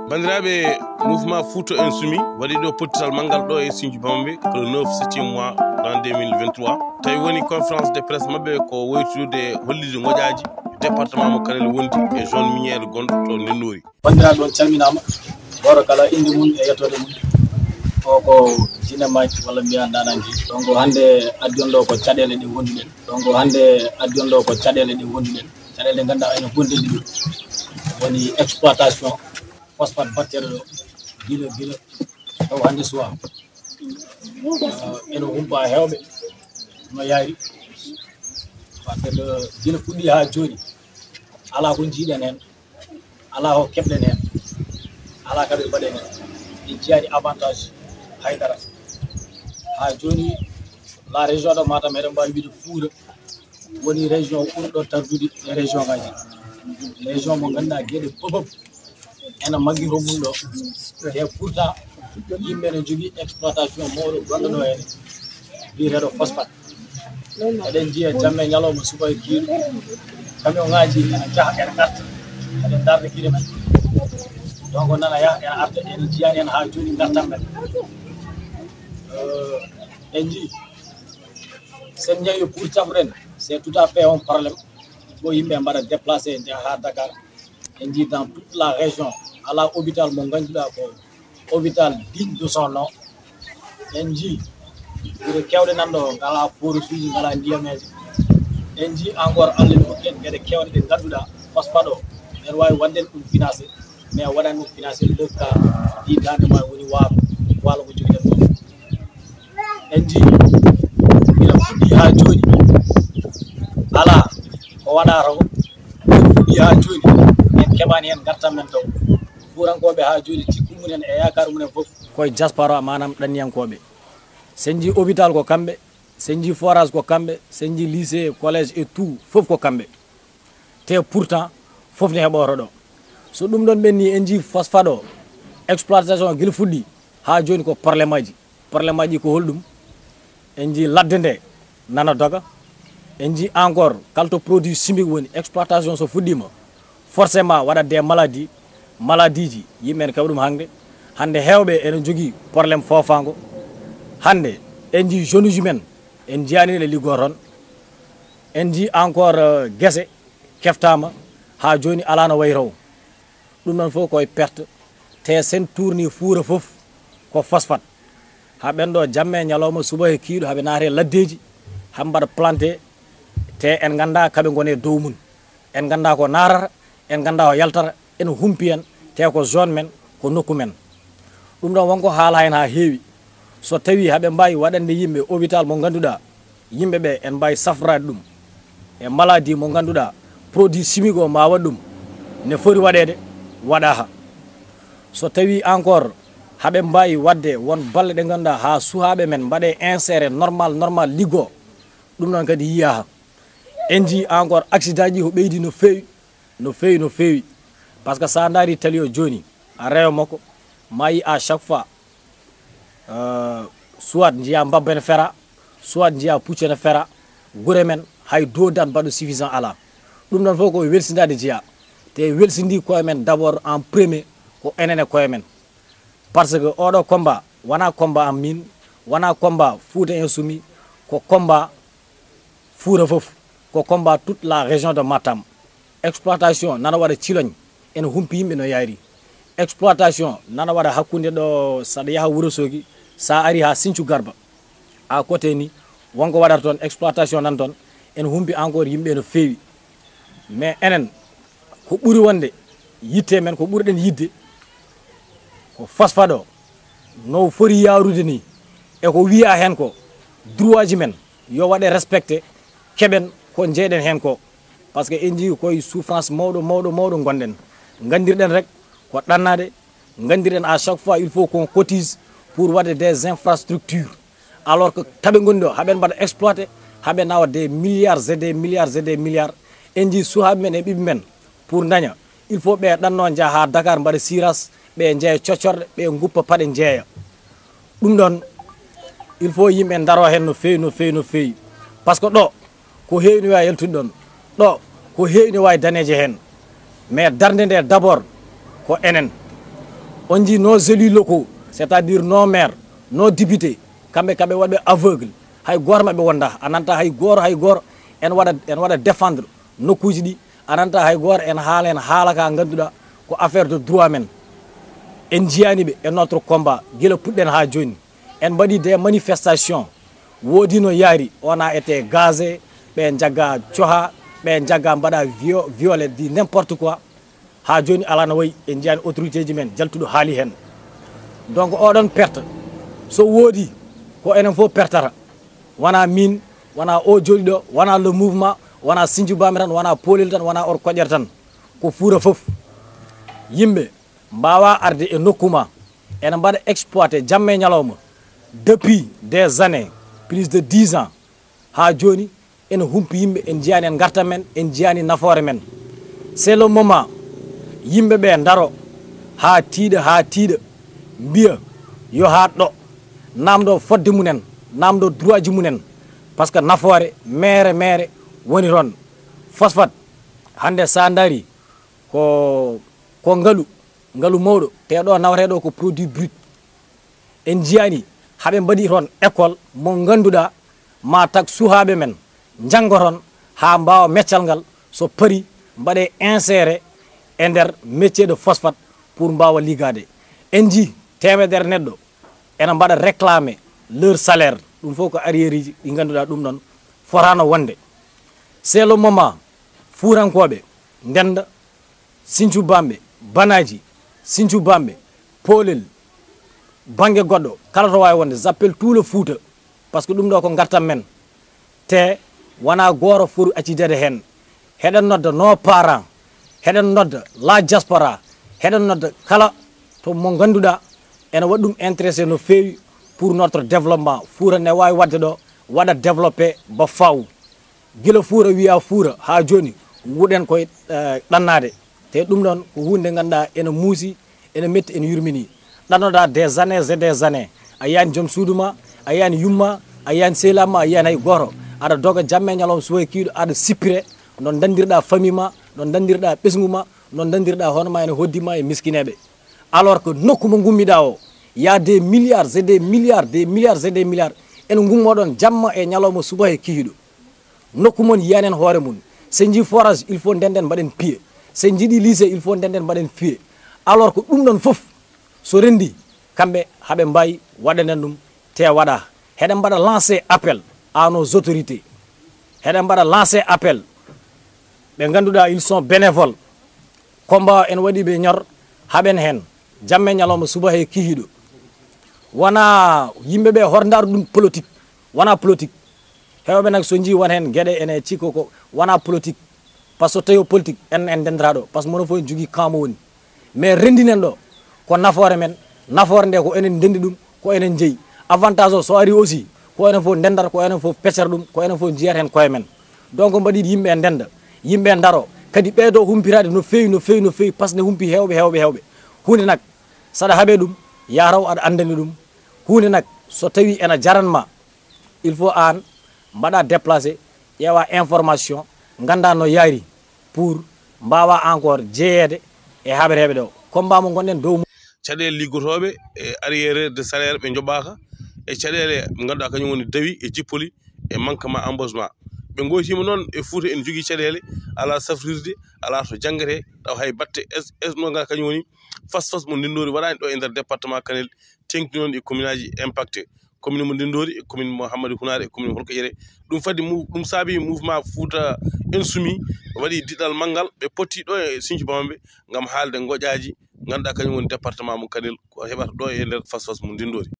Bandiraɓe mouvement fouta insoumis waɗi ɗo pottital mangal ɗo e Sinthiou Bamambé ko le 9 7e mois en 2023 tawi woni conférence de presse mabɓe ko woytude hollide moƴaji département mo kanel wondi e zone miniére gonɗo to Nennori. Bandiraɓe on calminama goto kala inde mum e yettode mum ko jinemaji walla mbiya nananji donc hande addi on ɗo ko caɗele ɗe gonduɗen caɗele ɗe ganduɗa ene gondeli ɗo woni exploitation phosphate bactérie ɗo gila taw hande suwa ene humpa hewɓe no yaari par ce que gila fuɗɗi ha joni ala ko jiiɗen hen ala ko keɓɗen hen ala kadi mbaɗen hen en jiyani avantage haydara ha joni la région de Matam eɗen mbawi wiide Fouta woni région ɓurɗo tardude e région ngaji région mo ganduɗa gueɗe fofoof ene magguiro mum ɗo e pourtant yimɓe ne jogui exploitation mawɗo gonɗo ɗo hene wiyeteɗo phosphate eɗen jiiya jamme ñalawma suba e kiiɗo camion ngaji ene jaaha ene garta eɗen darde guiɗe men donc nana yaha ene arta ene jiyani hen ha joni gartan men en jii sen jeeyi pour cafren c'est tout à fait un problème il faut yimɓe mbaɗa déplacé jaaha ha Dakar en jii dans toute la région ala hôpital mo ganduɗa ko hôpital digne de son nom en jii guure kewɗe nanɗo ngala forage uji ngala ndiyameje en jii encore Allah ne hokki en gueɗe kewɗe ɗe ganduɗa phosphate o en wawi wadden ɗum financé mais waɗani ɗum financé le cas ɗiɗade ma woni waalo ko joguiɗen ɗo en jii ina fuɗɗi ha joni ala ko waɗata ko ina fuɗɗi ha joni en keɓani hen gartam men taw fuurankoɓe ha joni cikku mumen e yakar mumen foof koye diaspora manam ɗanniyankoɓe sen jii hôpital ko kamɓe sen jii forage ko kamɓe sen jii lycée collège et tout foof ko kamɓe te pourtant foof ne heɓoto ɗo so ɗum ɗon ɓenni en jii phosphate o exploitation guila fuɗɗi ha joni ko probléme aji ko holɗum en jii ladde nde nana doga en jii encore kalto produit chimique woni exploitation so fuɗɗima forcément waɗat des maladie ji yimɓe ne keɓa ɗum hande hewɓe ene jogui probléme fofango hande en jii jeunes ji men en jiyani ɗe liggo toon en jii encore guesse keftama ha joni ala no wayro ɗum ɗon fof koye perte te sen tourni Fouta foof ko phosphate ha ɓenɗo jamme ñalawma suba e kiiɗo haɓe naate laddeji haɓe mbaɗa planté te en ganda kaɓe gone dow mum en ganda ko narata en ganda ko yaltata ene humpi en te ko zone men ko nokku men ɗum ɗon wonko haala hen ha heewi so tawi haɓe mbawi waɗande yimɓe hôpital mo ganduɗa yimɓeɓe en mbawi safrade ɗum e maladie mo ganduɗa produit chimique o ma waɗ ɗum ne foti waɗede waɗaha so tawi encore haɓe mbawi wadde won balle ɗe ganduɗa ha suhaɓe men mbaɗe inséré normal liggo ɗum ɗon kadi yiyaha en jii encore accident ji ko ɓeydi no fewi par ce que sa daari tali o joni a rewa makko ma yi à chaque fois soit jiiya mbabba ene fera soit jiiya puccu ene fera guure men hay dodan mbaɗo suffisant ala ɗum ɗon fof ko welsindade jeeya te welsindi koye men d' abord en premier ko enen e koye men par ce que oɗo combat wona combat en min wona combat Fouta insoumis ko combat Fouta foof ko combat toute la région de Matam exploitation nana waɗa cilogne ene humpi yimɓe no yaari exploitation nana waɗa hakkude ɗo saɗa yaaha Wourossogui sa ari ha Sinthiou Garba à côté ni wonko waɗata toon exploitation nan toon ene humpi encore yimɓe no fewi mais enen ko ɓuuri wonde yitte men ko ɓurɗen yidde ko phosphate o no foti yarude ni e ko wiya hen ko droit ji men yo waɗe respecté keɓen ko jeeɗen hen ko par ce que en jii koye souffrance mawɗo gonɗen gandirɗen rek ko ɗannade gandirɗen à chaque fois il faut qu'on cotise pour wadde des infrastructures alors que taɓe goni ɗo haɓen mbaɗa exploité haɓe nawa des milliards et des milliards en jii suhaɓe men e ɓiɓe men pour daña il faut ɓe ɗanno jaaha ha Dakar mbaɗa siras ɓe jeeya coccorɗe ɓe guppa paɗe jeeya ɗum ɗon il faut yimɓe daro hen no fewi par ce que ɗo ko heewi no wawi yaltude ɗon ɗo ko heewi no wawi daneje hen mais darde nde d' abord ko enen on dit nos élus locaux, c'est-à-dire nos maires, nos députés, kambe wadbe aveugle, hay gor mabbe wonda, ananta hay gor en wada défendre no kujidi, ananta hay gor en halaka ganduda ko affaire de droit men. En jiani be notre combat, gele pudden ha joni. En badi des manifestations, wodi no yari, on a été gazé, ben jaga tchoha, ben jaga mbada violé di n'importe quoi. Ha joni ala no way en jiani autorité ji men jaltudo haali hen. Donc odon perte so wodi ko enen fo pertara wana min wana o joli do wana le mouvement wana Sindiou Bamiran wana polel tan wana or kodjer tan ko fuura fof yimbe mbawa arde e nokkuma en mbada exploiter jamme nyalawma depuis des années plus de 10 ans ha joni en humpi yimbe en jiani en garta men en jiani nafoore men. C'est le moment yimbe be ndaro ha tiida mbiya yo haatɗo namdo fodde munen namdo droit ji munen parce que nafoore mere woni ron phosphate hande sa dari ko ngalu mawɗo teɗo nawreɗo ko produit brut en jiyani haɓe mbaɗi ron école mo ganduɗa ma tak suhaɓe men janggoton ha mbawa meccal ngal so pari mbaɗe inséré e nder métier de phosphate pour mbawa ligade. En ji temedere neɗɗo ena mbaɗa réclamer leur salaire ɗum fof ko arrière ji ɗi ganduɗa ɗum noon forano wonde. C'est le moment fuurankoɓe ndenda Sinthiou Bamɓe banaji Sinthiou Bamɓe polel banggue goɗɗo kala to wawi wonde j'appelle tout le Fouta parce que ɗum ɗo ko gartam men te wona goto foti accidede hen. Heɗen nodda nos parents, heɗen nodda la diaspora, heɗen nodda kala to mo ganduɗa ene waɗi ɗum intéressé no fewi pour notre développement. Fouta ne wawi wadde ɗo waɗa développé ba faw gila Fouta wiya Fouta ha joni wuɗen koye ɗannade te ɗum ɗon ko hunde ganduɗa ene muusi ene metti ene yurmini ɗannoɗa des années et des années a yiyani joom suuduma a yiyani yumma a yiyani sehlama a yiyani hay goto aɗa doga jamme ñalawma suwoye kiiɗo aɗa sippire non dandirɗa famille ma non dandirɗa ɓesgu ma non dandirɗa hono ma ene hoddima e miskineɓe alors que nokku mo gummiɗa o y a des milliards et des milliards ene gummoɗon jamma e ñalawma suba e kihiɗo nokku mon yiyanen hoore mum se ji forage il faut ndenden mbaɗen pied se jiiɗi lycée il faut ndenden mbaɗen pied alors que ɗum ɗon foof so rendi kamɓe haɓe mbawi waɗanen ɗum te waɗa. Heɗen mbaɗa lancer appel à nos autorités, heɗen mbaɗa lancer appel ɓe ganduɗa ils sont bénévoles combat en waɗi ɓe ñor haɓen hen jamme ñalawma suba he kihiɗo wona yimɓeɓe hordar ɗum politique wona politique hewɓe nak so ji won hen gueɗe ene cikko ko wona politique par ce que so tawi politique en dendata ɗo par ce que mono fof en jogui kamo woni mais rendinen ɗo ko nafoore men nafoore nde ko enen dendi ɗum ko enen jeeyi avantage o so ari aussi ko enen fof dendata ko enen fof peccata ɗum ko enen fof jiyata hen koye men. Donc mbaɗiɗi yimɓe ndenda yimɓe daro kadi ɓeeɗo humpirade no fewi par ce que ne humpi hewɓe hunde nak saɗa haaɓe ɗum yataw aɗa andani ɗum hunde nak so tawi ena jaranma il faut an mbaɗa déplacé ƴeewa information ganda no yaari pour mbawa encore jeeyede e haɓeteɓe ɗo combat mo gonɗen dow caɗele liggotoɓe e arriéré de salaire ɓe joɓaka e caɗele ganduɗa kañum woni dawi e jippoli e manquement embauchement ɓe goytima noon e Fouta en jogui caɗele ala safrirde ala to janggete taw hay batte no ga kañum woni fas mo ndindori waɗani ɗo e nder département kanel tengti noon e commune aji impacté commune mo ndindori e commune mo Hammadou Hounare e commune holko ƴere ɗum faddi ɗum saabi mouvement Fouta insoumis waɗi diɗal manggal ɓe potti ɗo e Sinthiou Bamɓe gam haalde goƴaji ganduɗa kañum woni département mo kanel ko heɓata ɗo e nder fas mo ndindori.